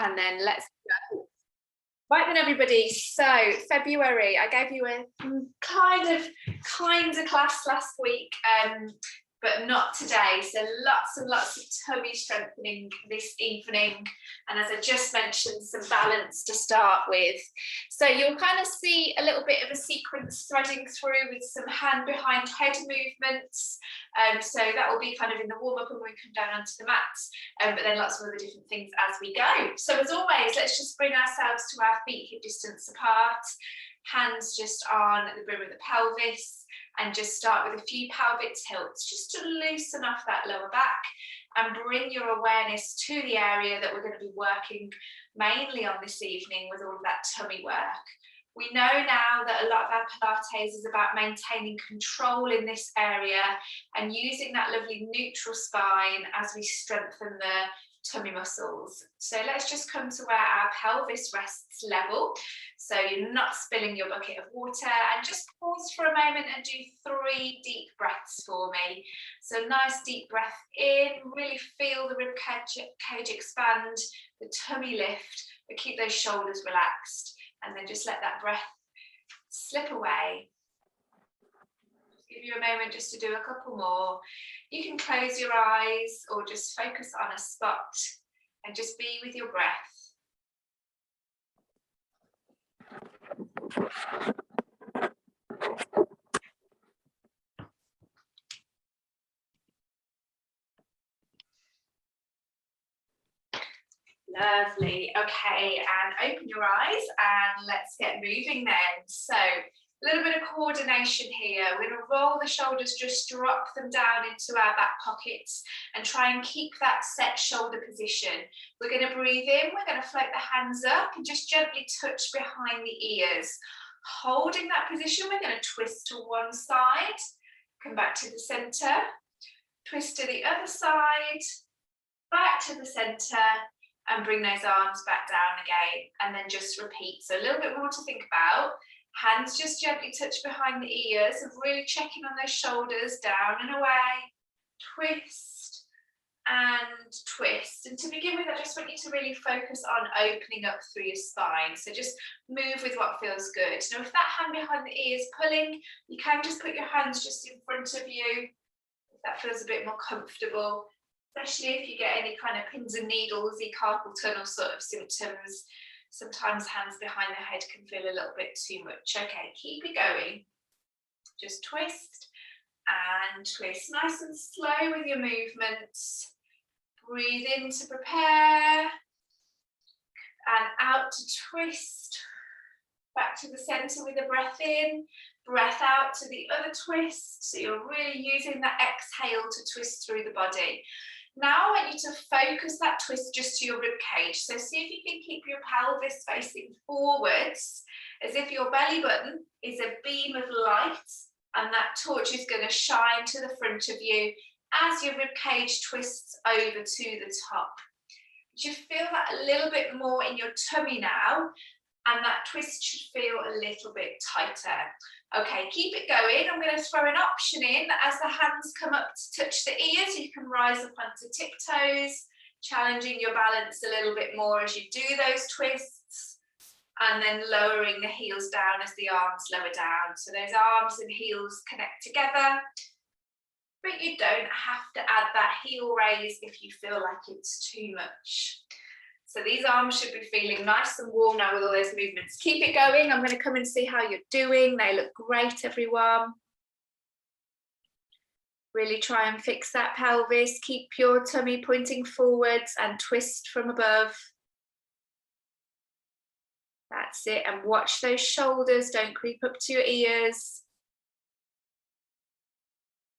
And then let's go. Right then, everybody. So February, I gave you a kind of class last week, but not today. So lots and lots of tummy strengthening this evening. And as I just mentioned, some balance to start with. So you'll kind of see a little bit of a sequence threading through with some hand behind head movements. So that will be kind of in the warm up and when we come down onto the mats, but then lots of other different things as we go. So as always, let's just bring ourselves to our feet hip distance apart, hands just on the brim of the pelvis, and just start with a few pelvic tilts just to loosen off that lower back and bring your awareness to the area that we're going to be working mainly on this evening with all of that tummy work. We know now that a lot of our Pilates is about maintaining control in this area and using that lovely neutral spine as we strengthen the tummy muscles. So let's just come to where our pelvis rests level. So you're not spilling your bucket of water, and just pause for a moment and do 3 deep breaths for me. So nice deep breath in, really feel the rib cage expand, the tummy lift, but keep those shoulders relaxed. And then just let that breath slip away. Just give you a moment just to do a couple more. You can close your eyes or just focus on a spot and just be with your breath. Lovely. Okay, and open your eyes and let's get moving then. So a little bit of coordination here. We're going to roll the shoulders, just drop them down into our back pockets and try and keep that set shoulder position. We're going to breathe in, we're going to float the hands up and just gently touch behind the ears. Holding that position, we're going to twist to one side, come back to the center, twist to the other side, back to the center, and bring those arms back down again, and then just repeat. So a little bit more to think about. Hands just gently touch behind the ears, and really checking on those shoulders, down and away, twist and twist. And to begin with, I just want you to really focus on opening up through your spine. So just move with what feels good. Now, if that hand behind the ear is pulling, you can just put your hands just in front of you, if that feels a bit more comfortable. Especially if you get any kind of pins and needles, carpal tunnel sort of symptoms. Sometimes hands behind the head can feel a little bit too much. Okay, keep it going. Just twist and twist. Nice and slow with your movements. Breathe in to prepare. And out to twist. Back to the center with a breath in. Breath out to the other twist. So you're really using that exhale to twist through the body. Now I want you to focus that twist just to your rib cage. So see if you can keep your pelvis facing forwards, as if your belly button is a beam of light and that torch is going to shine to the front of you as your rib cage twists over to the top. You feel that a little bit more in your tummy now, and that twist should feel a little bit tighter. Okay, keep it going. I'm going to throw an option in as the hands come up to touch the ears. You can rise up onto tiptoes, challenging your balance a little bit more as you do those twists, and then lowering the heels down as the arms lower down. So those arms and heels connect together, but you don't have to add that heel raise if you feel like it's too much. So these arms should be feeling nice and warm now with all those movements. Keep it going. I'm going to come and see how you're doing. They look great, everyone. Really try and fix that pelvis. Keep your tummy pointing forwards and twist from above. That's it. And watch those shoulders. Don't creep up to your ears.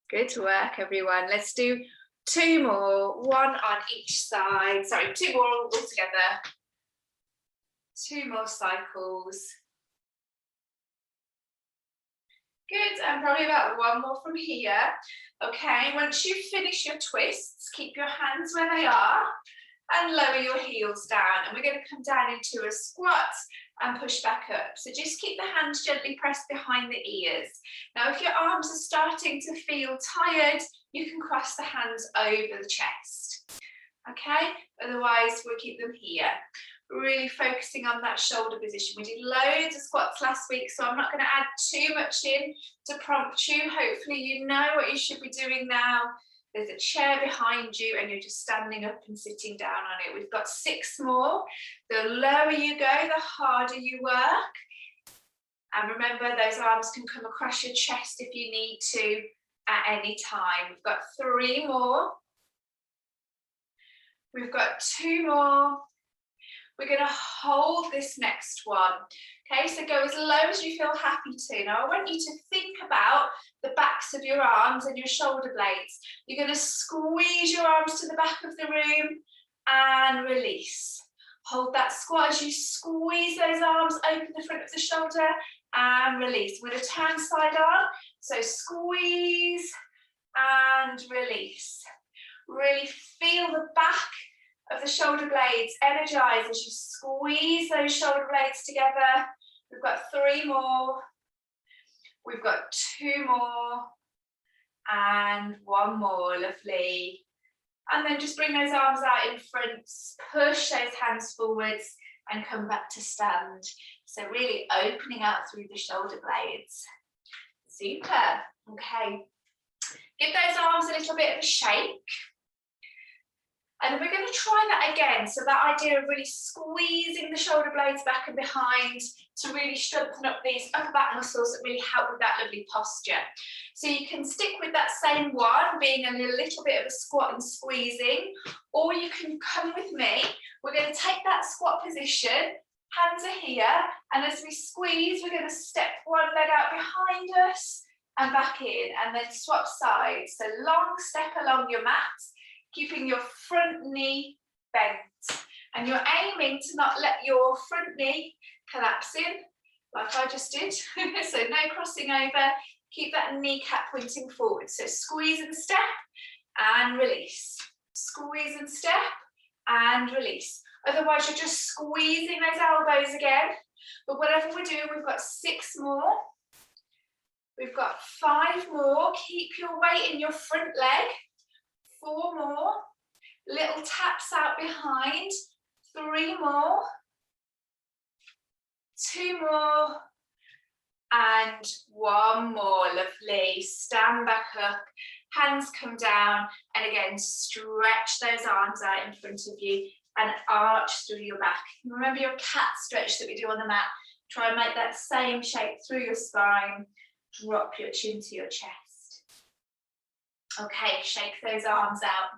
Good work, everyone. Let's do 2 more, 1 on each side. Sorry, 2 more all together. 2 more cycles. Good, and probably about 1 more from here. Okay, once you finish your twists, keep your hands where they are and lower your heels down. And we're going to come down into a squat and push back up. So just keep the hands gently pressed behind the ears. Now, if your arms are starting to feel tired, you can cross the hands over the chest. okay? Otherwise, we'll keep them here. Really focusing on that shoulder position. We did loads of squats last week, so I'm not going to add too much in to prompt you. Hopefully you know what you should be doing now. There's a chair behind you and you're just standing up and sitting down on it. We've got 6 more. The lower you go, the harder you work. And remember, those arms can come across your chest if you need to at any time. We've got 3 more. We've got 2 more. We're going to hold this next one. Okay, so go as low as you feel happy to. Now, I want you to think about the backs of your arms and your shoulder blades. You're going to squeeze your arms to the back of the room and release. Hold that squat as you squeeze those arms, open the front of the shoulder and release. We're going to turn side on. So squeeze and release. Really feel the back of the shoulder blades energize as you squeeze those shoulder blades together. We've got 3 more. We've got 2 more. And 1 more, lovely. And then just bring those arms out in front, push those hands forwards and come back to stand. So really opening out through the shoulder blades. Super, okay. Give those arms a little bit of a shake. And then we're going to try that again. So that idea of really squeezing the shoulder blades back and behind to really strengthen up these upper back muscles that really help with that lovely posture. So you can stick with that same one, being a little bit of a squat and squeezing, or you can come with me. We're going to take that squat position, hands are here, and as we squeeze, we're going to step one leg out behind us and back in, and then swap sides. So long step along your mat, keeping your front knee bent. And you're aiming to not let your front knee collapse in, like I just did. So no crossing over, keep that kneecap pointing forward. So squeeze and step and release. Squeeze and step and release. Otherwise you're just squeezing those elbows again. But whatever we're doing, we've got 6 more. We've got 5 more. Keep your weight in your front leg. 4 more, little taps out behind, 3 more, 2 more, and 1 more, lovely. Stand back up, hands come down, and again, stretch those arms out in front of you and arch through your back. Remember your cat stretch that we do on the mat. Try and make that same shape through your spine, drop your chin to your chest. Okay, shake those arms out.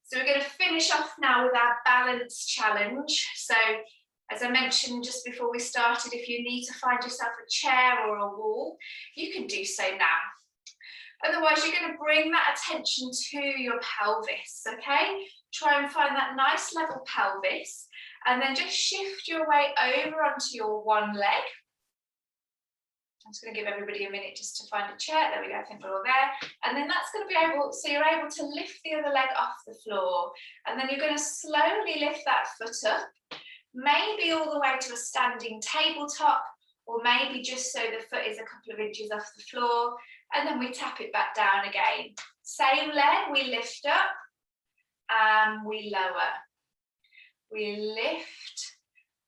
So we're going to finish off now with our balance challenge. So as I mentioned just before we started, if you need to find yourself a chair or a wall, you can do so now. Otherwise, you're going to bring that attention to your pelvis, okay? Try and find that nice level pelvis, and then just shift your weight over onto your one leg. I'm just going to give everybody a minute just to find a chair. There we go, I think we're all there. And then that's going to be able, so you're able to lift the other leg off the floor. And then you're going to slowly lift that foot up, maybe all the way to a standing tabletop, or maybe just so the foot is a couple of inches off the floor. And then we tap it back down again. Same leg, we lift up and we lower. We lift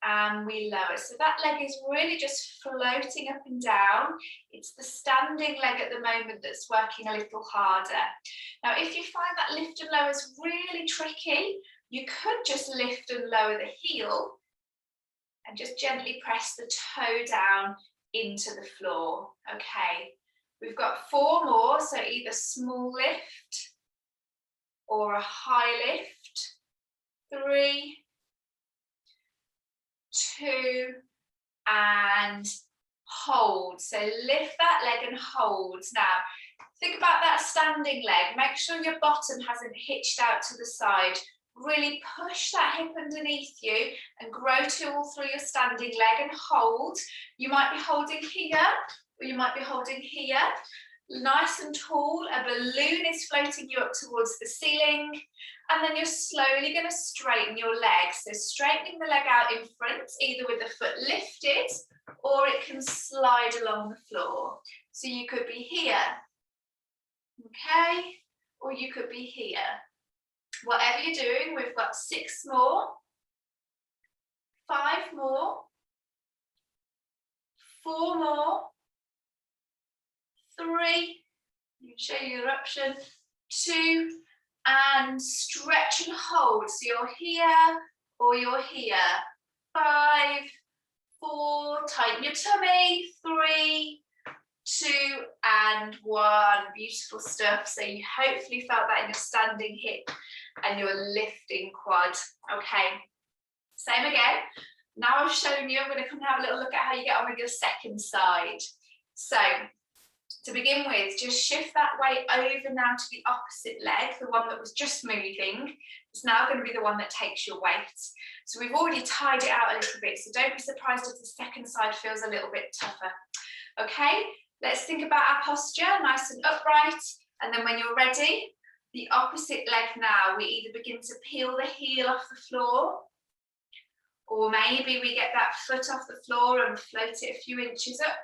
and we lower. So that leg is really just floating up and down. It's the standing leg at the moment that's working a little harder. Now, if you find that lift and lower is really tricky, you could just lift and lower the heel and just gently press the toe down into the floor. Okay, we've got 4 more, so either small lift or a high lift. 3, 2, and hold. So lift that leg and hold. Now, think about that standing leg. Make sure your bottom hasn't hitched out to the side. Really push that hip underneath you and grow to all through your standing leg and hold. You might be holding here, or you might be holding here. Nice and tall, a balloon is floating you up towards the ceiling, and then you're slowly going to straighten your legs. So straightening the leg out in front, either with the foot lifted or it can slide along the floor. So you could be here, okay, or you could be here. Whatever you're doing, we've got 6 more, 5 more, 4 more, 3, you can show you your option, 2, and stretch and hold. So you're here or you're here. 5, 4, tighten your tummy, 3, 2, and 1. Beautiful stuff. So you hopefully felt that in your standing hip and your lifting quad. Okay, same again. Now I've shown you, I'm going to come and have a little look at how you get on with your second side. So to begin with, just shift that weight over now to the opposite leg, the one that was just moving. It's now going to be the one that takes your weight. So we've already tied it out a little bit, so don't be surprised if the second side feels a little bit tougher. Okay, let's think about our posture, nice and upright, and then when you're ready, the opposite leg now, we either begin to peel the heel off the floor, or maybe we get that foot off the floor and float it a few inches up,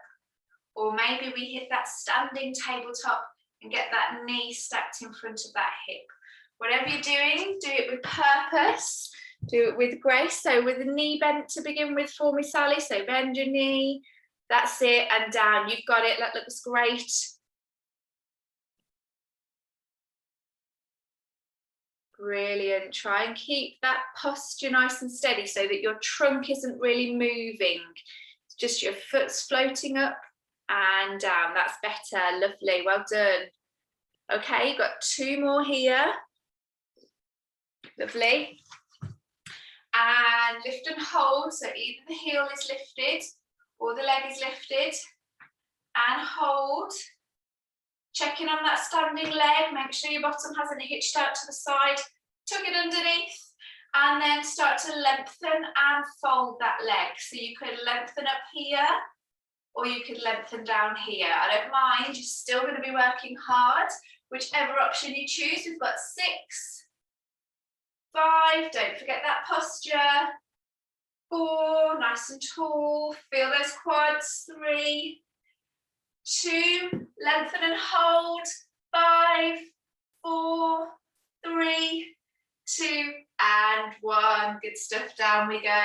or maybe we hit that standing tabletop and get that knee stacked in front of that hip. Whatever you're doing, do it with purpose, do it with grace. So with the knee bent to begin with for me, Sally, so bend your knee, that's it, and down. You've got it, that looks great. Brilliant. Try and keep that posture nice and steady so that your trunk isn't really moving. It's just your foot's floating up and down. That's better. Lovely. Well done. Okay, you've got 2 more here. Lovely. And lift and hold. So either the heel is lifted or the leg is lifted. And hold. Check in on that standing leg, make sure your bottom hasn't hitched out to the side, tuck it underneath, and then start to lengthen and fold that leg. So you could lengthen up here, or you could lengthen down here. I don't mind, you're still going to be working hard, whichever option you choose. We've got 6, 5, don't forget that posture, 4, nice and tall, feel those quads, 3, 2, lengthen and hold, 5, 4, 3, 2, and 1. Good stuff, down we go.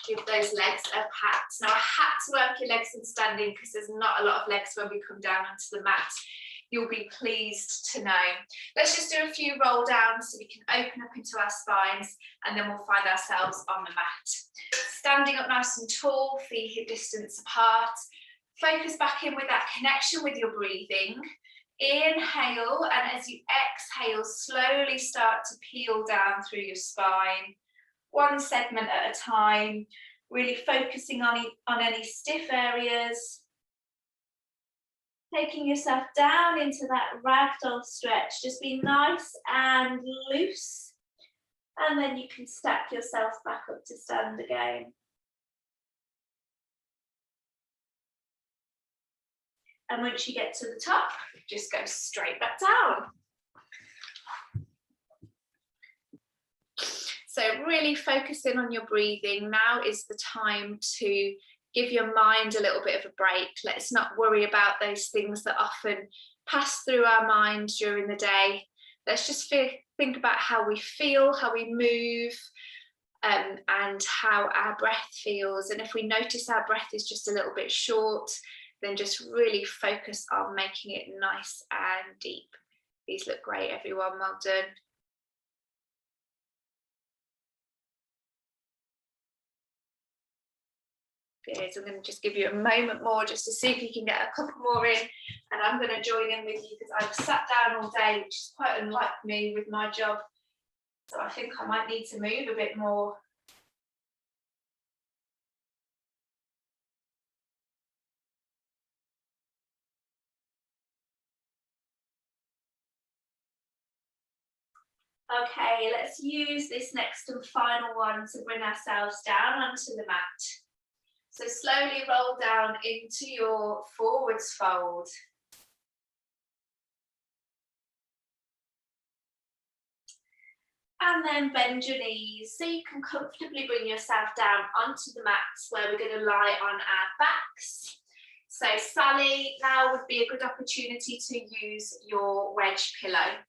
Give those legs a pat. Now I had to work your legs in standing because there's not a lot of legs when we come down onto the mat. You'll be pleased to know. Let's just do a few roll downs so we can open up into our spines, and then we'll find ourselves on the mat. Standing up nice and tall, feet hip distance apart. Focus back in with that connection with your breathing. Inhale, and as you exhale, slowly start to peel down through your spine, one segment at a time, really focusing on any stiff areas. Taking yourself down into that ragdoll stretch. Just be nice and loose, and then you can stack yourself back up to stand again. And once you get to the top, just go straight back down. So really focus in on your breathing. Now is the time to give your mind a little bit of a break. Let's not worry about those things that often pass through our mind during the day. Let's just think about how we feel, how we move, and how our breath feels. And if we notice our breath is just a little bit short, then just really focus on making it nice and deep. These look great, everyone, well done. Good, I'm going to just give you a moment more just to see if you can get a couple more in, and I'm going to join in with you because I've sat down all day, which is quite unlike me with my job. So I think I might need to move a bit more. Okay, let's use this next and final one to bring ourselves down onto the mat. So slowly roll down into your forwards fold. And then bend your knees so you can comfortably bring yourself down onto the mats where we're going to lie on our backs. So Sally, now would be a good opportunity to use your wedge pillow.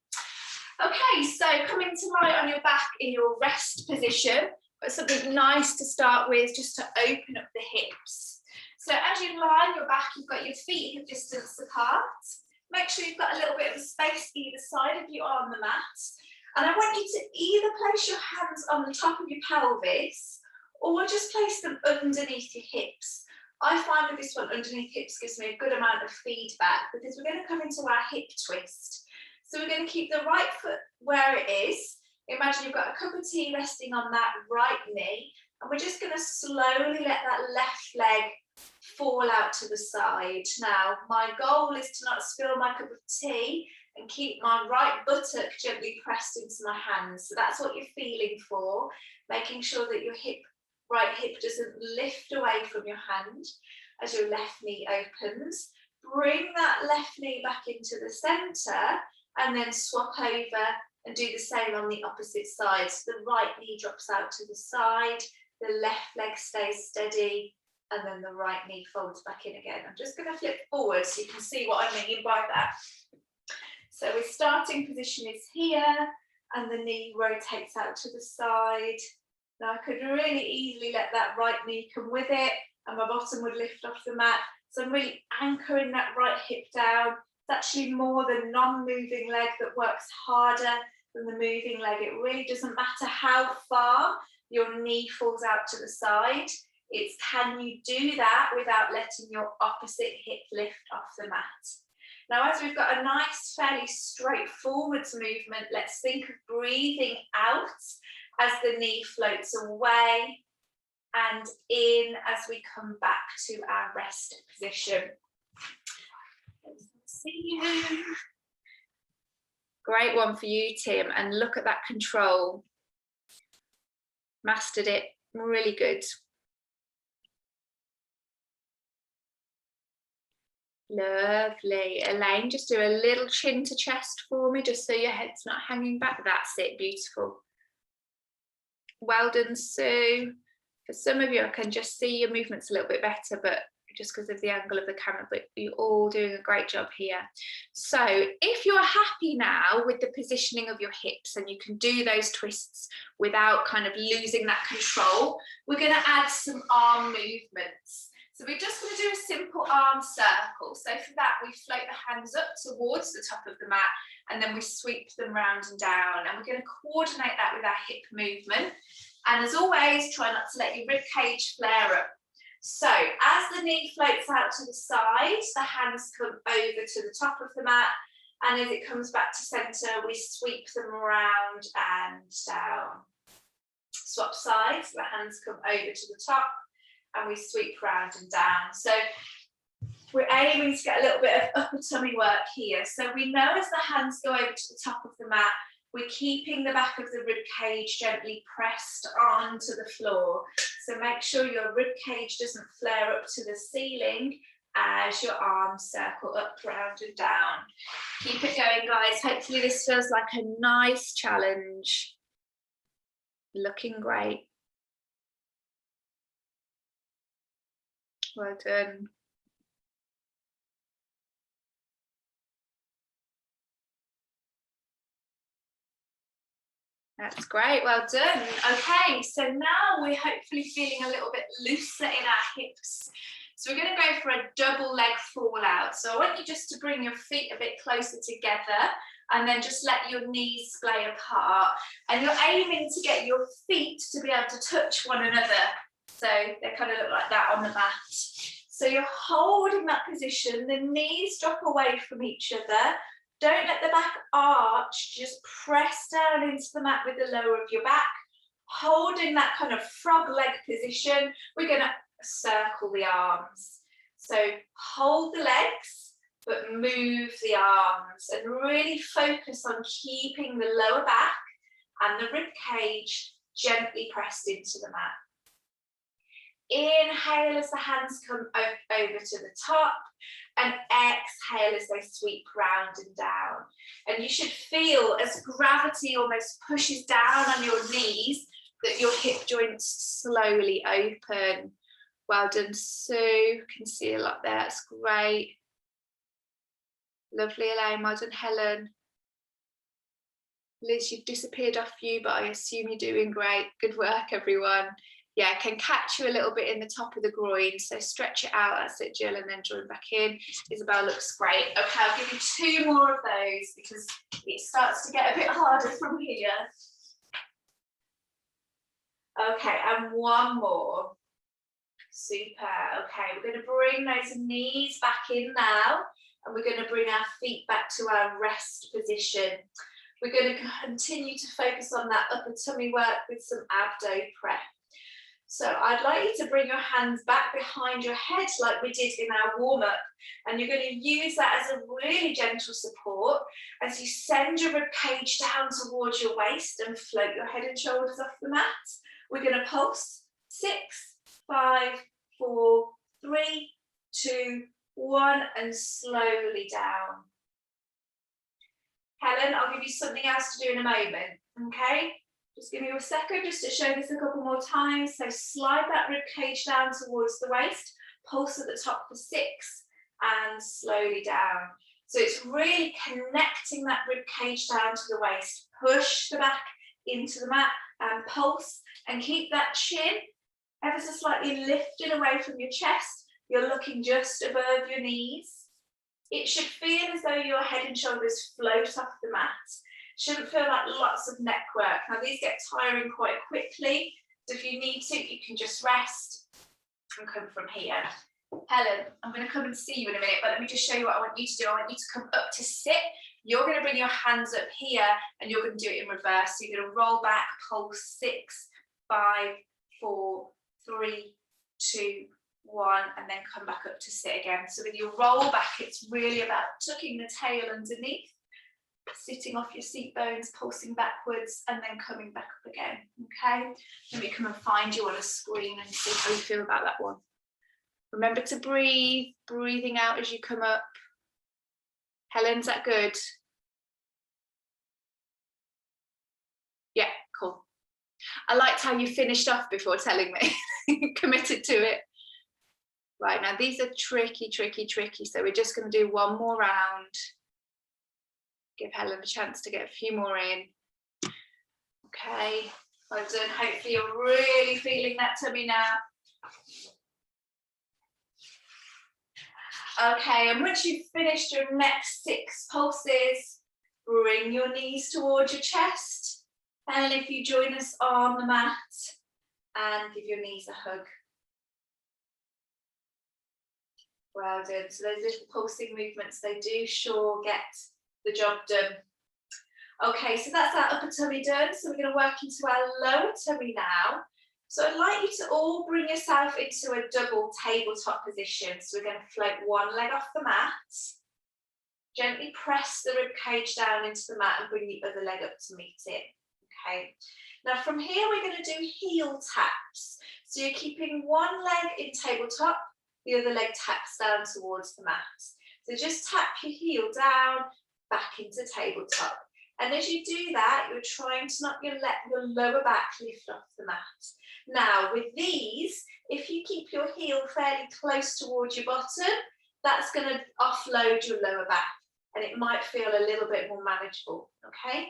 Okay, so coming to lie on your back in your rest position, but something nice to start with just to open up the hips. So as you lie on your back, you've got your feet hip distance apart. Make sure you've got a little bit of space either side of you on the mat. And I want you to either place your hands on the top of your pelvis or just place them underneath your hips. I find with this one, underneath hips gives me a good amount of feedback because we're going to come into our hip twist. So we're going to keep the right foot where it is. Imagine you've got a cup of tea resting on that right knee, and we're just going to slowly let that left leg fall out to the side. Now, my goal is to not spill my cup of tea and keep my right buttock gently pressed into my hands. So that's what you're feeling for, making sure that your right hip doesn't lift away from your hand as your left knee opens. Bring that left knee back into the centre and then swap over and do the same on the opposite side. So the right knee drops out to the side, the left leg stays steady, and then the right knee folds back in again. I'm just going to flip forward so you can see what I mean by that. So our starting position is here, and the knee rotates out to the side. Now I could really easily let that right knee come with it, and my bottom would lift off the mat. So I'm really anchoring that right hip down. It's actually more the non-moving leg that works harder than the moving leg. It really doesn't matter how far your knee falls out to the side. It's can you do that without letting your opposite hip lift off the mat. Now, as we've got a nice, fairly straightforward movement, let's think of breathing out as the knee floats away and in as we come back to our rest position. See you. Great one for you, Tim. And look at that control. Mastered it. Really good. Lovely. Elaine, just do a little chin to chest for me, just so your head's not hanging back. That's it. Beautiful. Well done, Sue. For some of you, I can just see your movements a little bit better, but just because of the angle of the camera, but you're all doing a great job here. So if you're happy now with the positioning of your hips and you can do those twists without kind of losing that control, we're going to add some arm movements. So we're just going to do a simple arm circle. So for that, we float the hands up towards the top of the mat, and then we sweep them round and down. And we're going to coordinate that with our hip movement. And as always, try not to let your rib cage flare up. So as the knee floats out to the side, the hands come over to the top of the mat, and as it comes back to centre, we sweep them around and down. Swap sides, the hands come over to the top, and we sweep round and down. So we're aiming to get a little bit of upper tummy work here. So we know as the hands go over to the top of the mat, we're keeping the back of the rib cage gently pressed onto the floor. So make sure your rib cage doesn't flare up to the ceiling as your arms circle up, round and down. Keep it going, guys. Hopefully this feels like a nice challenge. Looking great. Well done. That's great, well done. Okay, so now we're hopefully feeling a little bit looser in our hips. So we're going to go for a double leg fall out. So I want you just to bring your feet a bit closer together and then just let your knees splay apart. And you're aiming to get your feet to be able to touch one another. So they kind of look like that on the mat. So you're holding that position, the knees drop away from each other. Don't let the back arch, just press down into the mat with the lower of your back. Holding that kind of frog leg position, we're going to circle the arms. So hold the legs, but move the arms and really focus on keeping the lower back and the rib cage gently pressed into the mat. Inhale as the hands come over to the top, and exhale as they sweep round and down. And you should feel as gravity almost pushes down on your knees that your hip joints slowly open. Well done, Sue. Can see a lot there. That's great. Lovely, Elaine. Well done, Helen. Liz, you've disappeared off view, but I assume you're doing great. Good work, everyone. Yeah, can catch you a little bit in the top of the groin, so stretch it out. That's it, Jill, and then join back in. Isabel looks great. Okay, I'll give you 2 more of those because it starts to get a bit harder from here. Okay, and 1 more. Super. Okay, we're going to bring those knees back in now, and we're going to bring our feet back to our rest position. We're going to continue to focus on that upper tummy work with some abdo prep. So I'd like you to bring your hands back behind your head like we did in our warm-up, and you're going to use that as a really gentle support as you send your rib cage down towards your waist and float your head and shoulders off the mat. We're going to pulse 6, 5, 4, 3, 2, 1, and slowly down. Helen, I'll give you something else to do in a moment, okay? Just give me a second just to show this a couple more times. So slide that rib cage down towards the waist, pulse at the top for 6, and slowly down. So it's really connecting that rib cage down to the waist. Push the back into the mat and pulse, and keep that chin ever so slightly lifted away from your chest. You're looking just above your knees. It should feel as though your head and shoulders float off the mat. Shouldn't feel like lots of neck work. Now these get tiring quite quickly, so if you need to, you can just rest and come from here. Helen, I'm going to come and see you in a minute, but let me just show you what I want you to do. I want you to come up to sit. You're going to bring your hands up here, and you're going to do it in reverse. So you're going to roll back, pulse 6, 5, 4, 3, 2, 1, and then come back up to sit again. So with your roll back, it's really about tucking the tail underneath, sitting off your seat bones, pulsing backwards, and then coming back up again. Okay, let me come and find you on a screen and see how you feel about that one. Remember to breathe, breathing out as you come up. Helen's that good? Yeah, cool. I liked how you finished off before telling me. Committed to it. Right, now these are tricky, so we're just going to do 1 more round. Give Helen a chance to get a few more in. Okay, well done. Hopefully you're really feeling that tummy now. Okay, and once you've finished your next 6 pulses, bring your knees towards your chest. And if you join us on the mat, and give your knees a hug. Well done. So those little pulsing movements, they do sure get the job done. Okay, so that's our upper tummy done. So we're going to work into our lower tummy now. So I'd like you to all bring yourself into a double tabletop position. So we're going to float one leg off the mat. Gently press the rib cage down into the mat and bring the other leg up to meet it. Okay. Now from here we're going to do heel taps. So you're keeping one leg in tabletop, the other leg taps down towards the mat. So just tap your heel down, back into tabletop. And as you do that, you're trying to not let your lower back lift off the mat. Now with these, if you keep your heel fairly close towards your bottom, that's going to offload your lower back and it might feel a little bit more manageable, okay?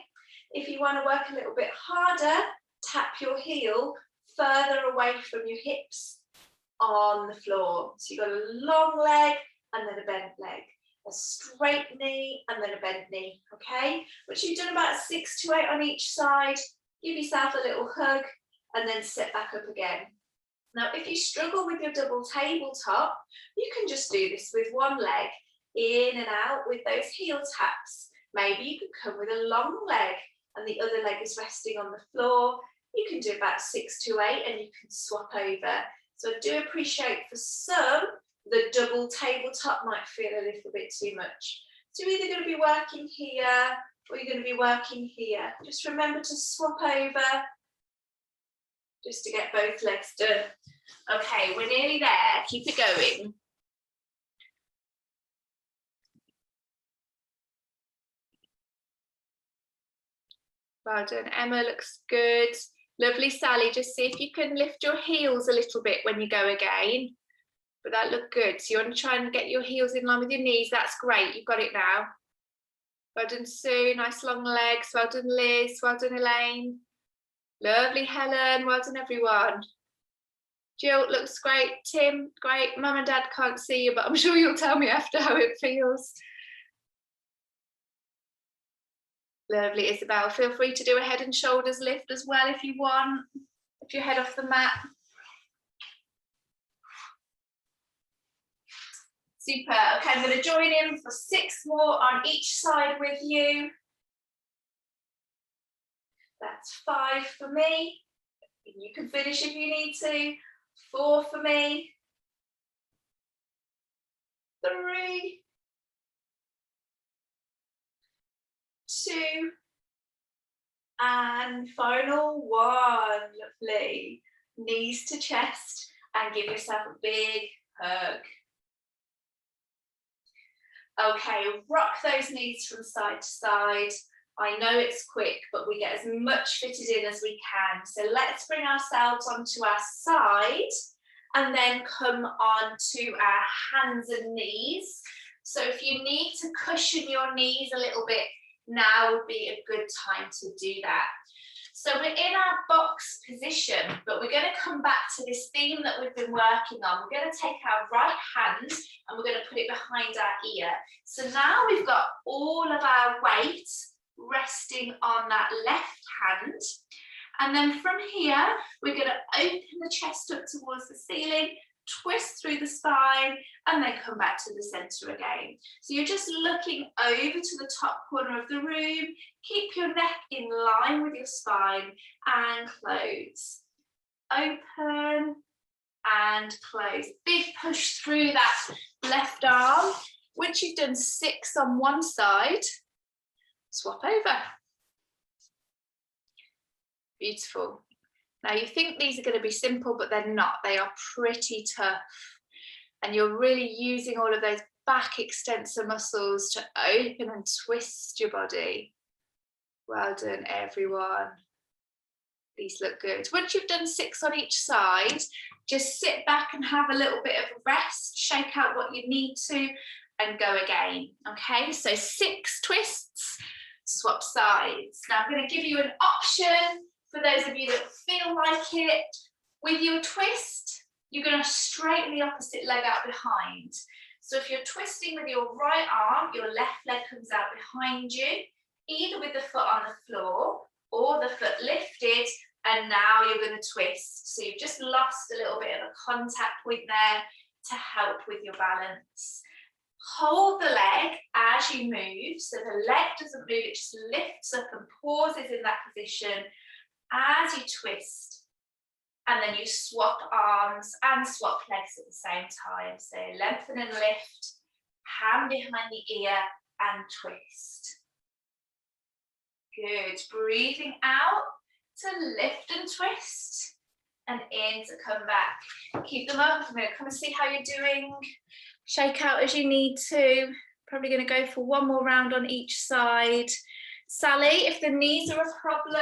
If you want to work a little bit harder, tap your heel further away from your hips on the floor. So you've got a long leg and then a bent leg, a straight knee and then a bent knee, okay? Once you've done about 6 to 8 on each side, give yourself a little hug and then sit back up again. Now, if you struggle with your double tabletop, you can just do this with one leg, in and out with those heel taps. Maybe you could come with a long leg and the other leg is resting on the floor. You can do about 6 to 8 and you can swap over. So I do appreciate for some, the double tabletop might feel a little bit too much. So you're either going to be working here or you're going to be working here. Just remember to swap over just to get both legs done. Okay, we're nearly there. Keep it going. Well done. Emma looks good. Lovely, Sally. Just see if you can lift your heels a little bit when you go again. But that looked good. So you want to try and get your heels in line with your knees. That's great. You've got it now. Well done, Sue. Nice long legs. Well done, Liz. Well done, Elaine. Lovely, Helen. Well done, everyone. Jill, looks great. Tim, great. Mum and Dad can't see you, but I'm sure you'll tell me after how it feels. Lovely, Isabel. Feel free to do a head and shoulders lift as well if you want. If you head off the mat. Super. Okay, I'm going to join in for 6 more on each side with you. That's 5 for me. You can finish if you need to. 4 for me. 3. 2. And final 1. Lovely. Knees to chest and give yourself a big hug. Okay, rock those knees from side to side. I know it's quick, but we get as much fitted in as we can. So let's bring ourselves onto our side and then come on to our hands and knees. So if you need to cushion your knees a little bit, now would be a good time to do that. So we're in our box position, but we're going to come back to this theme that we've been working on. We're going to take our right hand and we're going to put it behind our ear. So now we've got all of our weight resting on that left hand. And then from here, we're going to open the chest up towards the ceiling, twist through the spine, and then come back to the center again. So you're just looking over to the top corner of the room. Keep your neck in line with your spine and close. Open and close. Big push through that left arm. Once you've done 6 on one side, swap over. Beautiful. Now you think these are going to be simple, but they're not. They are pretty tough. And you're really using all of those back extensor muscles to open and twist your body. Well done, everyone. These look good. Once you've done 6 on each side, just sit back and have a little bit of a rest, shake out what you need to, and go again. Okay, so 6 twists, swap sides. Now I'm going to give you an option for those of you that feel like it. With your twist, you're going to straighten the opposite leg out behind. So if you're twisting with your right arm, your left leg comes out behind you, either with the foot on the floor or the foot lifted, and now you're going to twist. So you've just lost a little bit of a contact point there to help with your balance. Hold the leg as you move, so the leg doesn't move, it just lifts up and pauses in that position as you twist, and then you swap arms and swap legs at the same time. So lengthen and lift, hand behind the ear and twist. Good. Breathing out to lift and twist, and in to come back. Keep them up. I'm going to come and see how you're doing. Shake out as you need to. Probably going to go for 1 more round on each side. Sally, if the knees are a problem,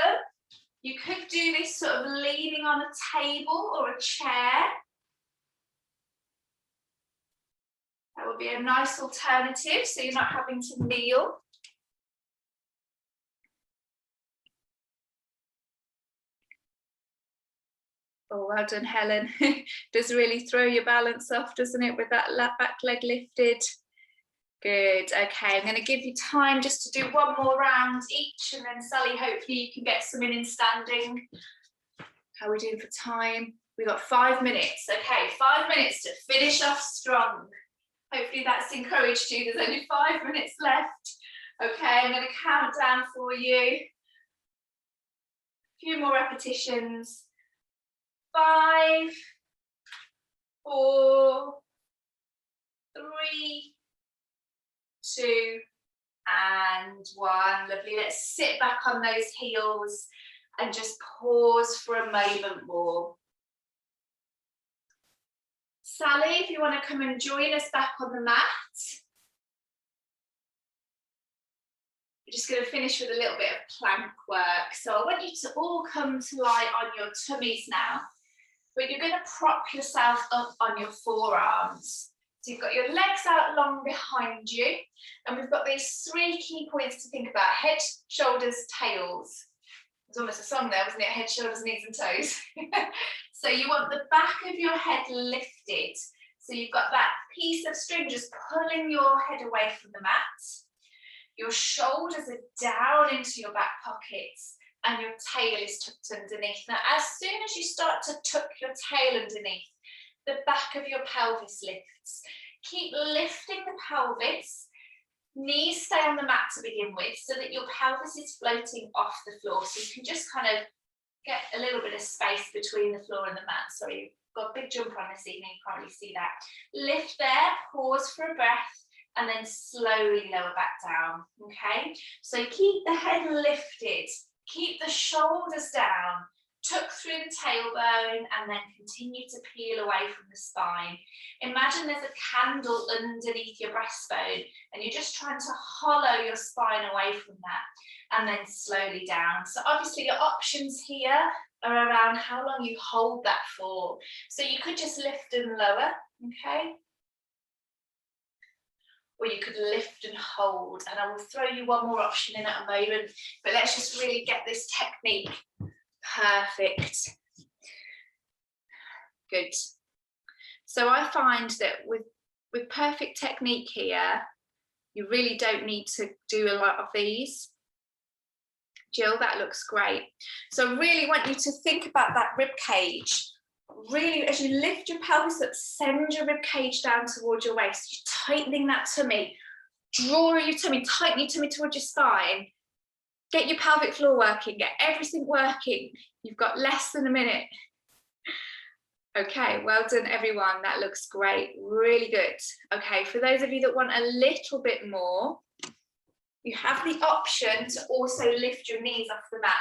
you could do this sort of leaning on a table or a chair. That would be a nice alternative, so you're not having to kneel. Oh, well done, Helen. Does really throw your balance off, doesn't it, with that back leg lifted? Good. Okay, I'm going to give you time just to do 1 more round each, and then Sally, hopefully you can get some in standing. How are we doing for time? We've got 5 minutes. Okay, 5 minutes to finish off strong. Hopefully that's encouraged you. There's only 5 minutes left. Okay, I'm going to count down for you. A few more repetitions. 5, 4, 3, 2 and 1. Lovely. Let's sit back on those heels and just pause for a moment more. Sally, if you want to come and join us back on the mat. We're just going to finish with a little bit of plank work. So I want you to all come to lie on your tummies now, but you're going to prop yourself up on your forearms. So you've got your legs out long behind you, and we've got these 3 key points to think about: head, shoulders, tails. There's almost a song there, wasn't it? Head, shoulders, knees and toes. So you want the back of your head lifted. So you've got that piece of string just pulling your head away from the mat. Your shoulders are down into your back pockets and your tail is tucked underneath. Now, as soon as you start to tuck your tail underneath, the back of your pelvis lifts. Keep lifting the pelvis. Knees stay on the mat to begin with so that your pelvis is floating off the floor. So you can just kind of get a little bit of space between the floor and the mat. Sorry, you've got a big jump on this evening, you can't really see that. Lift there, pause for a breath, and then slowly lower back down, okay? So keep the head lifted, keep the shoulders down, tuck through the tailbone, and then continue to peel away from the spine. Imagine there's a candle underneath your breastbone, and you're just trying to hollow your spine away from that, and then slowly down. So obviously your options here are around how long you hold that for. So you could just lift and lower, okay? Or you could lift and hold, and I will throw you one more option in at a moment, but let's just really get this technique perfect. Good. So I find that with perfect technique here, you really don't need to do a lot of these. Jill, that looks great. So I really want you to think about that rib cage. Really, as you lift your pelvis up, send your rib cage down towards your waist. You're tightening that tummy. Draw your tummy, tighten your tummy towards your spine. Get your pelvic floor working, get everything working. You've got less than a minute. Okay, well done everyone. That looks great, really good. Okay, for those of you that want a little bit more, you have the option to also lift your knees off the mat.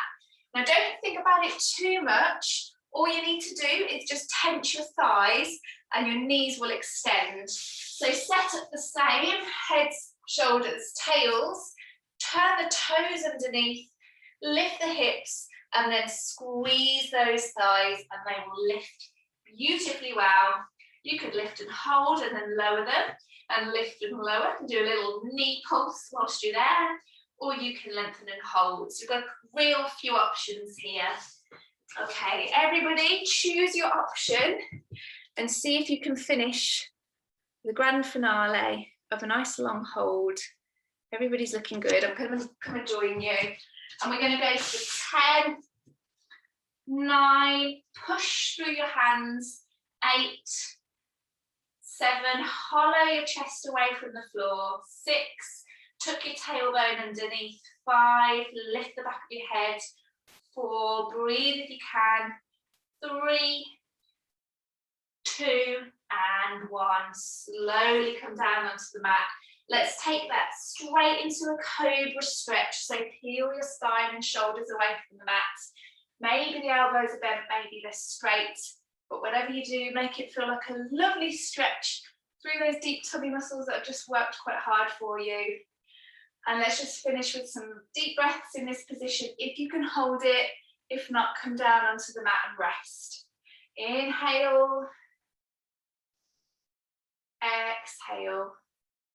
Now don't think about it too much. All you need to do is just tense your thighs and your knees will extend. So set up the same, heads, shoulders, tails, turn the toes underneath, lift the hips, and then squeeze those thighs and they will lift beautifully well. You could lift and hold and then lower them, and lift and lower and do a little knee pulse whilst you're there, or you can lengthen and hold. So you've got a real few options here. Okay, everybody choose your option and see if you can finish the grand finale of a nice long hold. Everybody's looking good. I'm going to come and join you. And we're going to go for 10, 9, push through your hands, 8, 7, hollow your chest away from the floor, 6, tuck your tailbone underneath, 5, lift the back of your head, 4, breathe if you can, 3, 2, and 1. Slowly come down onto the mat. Let's take that straight into a Cobra Stretch. So peel your spine and shoulders away from the mat. Maybe the elbows are bent, maybe they're straight, but whatever you do, make it feel like a lovely stretch through those deep tummy muscles that have just worked quite hard for you. And let's just finish with some deep breaths in this position. If you can hold it, if not, come down onto the mat and rest. Inhale, exhale.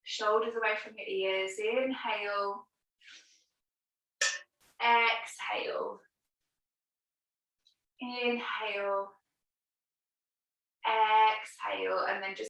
Shoulders away from your ears. Inhale, exhale, inhale, exhale, and then just